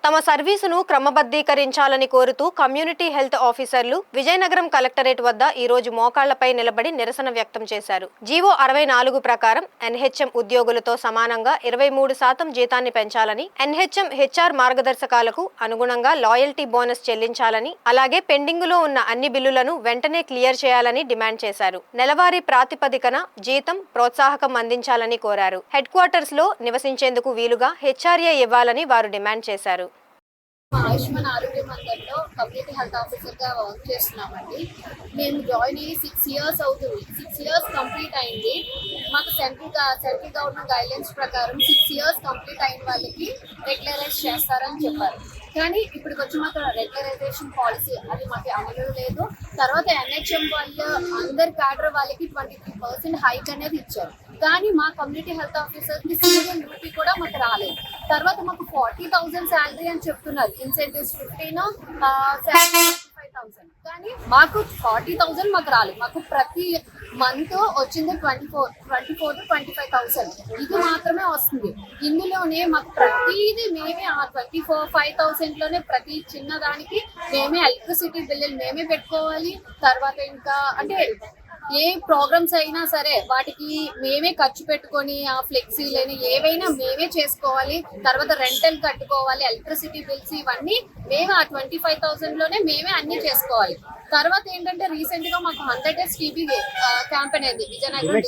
తమ సర్వీసును క్రమబద్ధీకరించాలని కోరుతూ community health ఆఫీసర్లు విజయనగరం కలెక్టరేట్ వద్ద ఈ రోజు మోకాళ్లపై నిలబడి నిరసన వ్యక్తం చేశారు. జీవో 64 ప్రకారం ఎన్హెచ్ఎం ఉద్యోగులతో సమానంగా 23% జీతాన్ని పెంచాలని, ఎన్హెచ్ఎం హెచ్ఆర్ మార్గదర్శకాలకు అనుగుణంగా లాయల్టీ బోనస్ చెల్లించాలని, అలాగే పెండింగులో ఉన్న అన్ని బిల్లులను వెంటనే క్లియర్ చేయాలని డిమాండ్ చేశారు. నెలవారీ ప్రాతిపదికన జీతం, ప్రోత్సాహకం అందించాలని కోరారు. హెడ్ క్వార్టర్స్ లో నివసించేందుకు వీలుగా హెచ్ఆర్ఏ ఇవ్వాలని వారు డిమాండ్ చేశారు. ఆయుష్మాన్ ఆరోగ్య మందిర్లో కమ్యూనిటీ హెల్త్ ఆఫీసర్గా వర్క్ చేస్తున్నామండి. మేము జాయిన్ అయ్యి 6 years అవుతుంది. 6 years కంప్లీట్ అయింది. మాకు సెంట్రల్ గవర్నమెంట్ గైడ్లైన్స్ ప్రకారం 6 years కంప్లీట్ అయిన వాళ్ళకి రెగ్యులరైజ్ చేస్తారని చెప్పారు. కానీ ఇప్పటికి వచ్చి మాకు రెగ్యులరైజేషన్ పాలసీ అది మాకు అమలు లేదు. తర్వాత ఎన్హెచ్ఎం వాళ్ళు అందరి క్యాడర్ వాళ్ళకి 23% హైక్ అనేది ఇచ్చారు. కానీ మా కమ్యూనిటీ హెల్త్ ఆఫీసర్కి సింగిల్ రూపీ కూడా మాకు రాలేదు. తర్వాత మాకు 40,000 శాలరీ అని చెప్తున్నారు. ఇన్సెంటివ్స్ 15,000 కానీ మాకు 40,000 మాకు రాలేదు. మాకు ప్రతి మంత్ వచ్చింది 24 to 25,000 ఇది మాత్రమే వస్తుంది. ఇందులోనే మాకు ప్రతిదీ మేమే ఆ 5,000లోనే ప్రతి చిన్నదానికి మేమే ఎలక్ట్రిసిటీ బిల్లులు మేమే పెట్టుకోవాలి. తర్వాత ఇంకా అంటే ఏ ప్రోగ్రామ్స్ అయినా సరే వాటికి మేమే ఖర్చు పెట్టుకొని ఆ ఫ్లెక్సీలని ఏవైనా మేమే చేసుకోవాలి. తర్వాత రెంటల్ కట్టుకోవాలి, ఎలక్ట్రిసిటీ బిల్స్ ఇవన్నీ మేమే ఆ 25,000లోనే మేమే అన్ని చేసుకోవాలి. తర్వాత ఏంటంటే రీసెంట్ గా మాకు 100 days టీబీ క్యాంపెయిన్ అయింది విజయనగరం.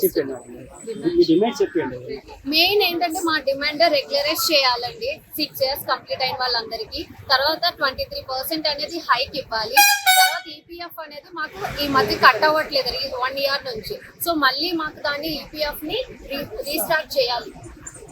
మెయిన్ ఏంటంటే మా డిమాండ్ రెగ్యులరైజ్ చేయాలండి 6 years కంప్లీట్ అయిన వాళ్ళందరికీ. తర్వాత 23% అనేది హైక్ ఇవ్వాలి. తర్వాత ఈపీఎఫ్ అనేది మాకు ఈ మధ్య కట్ అవ్వట్లేదు 1 year నుంచి. సో మళ్ళీ మాకు దాన్ని ఈపీఎఫ్ ని రీస్టార్ట్ చేయాలి.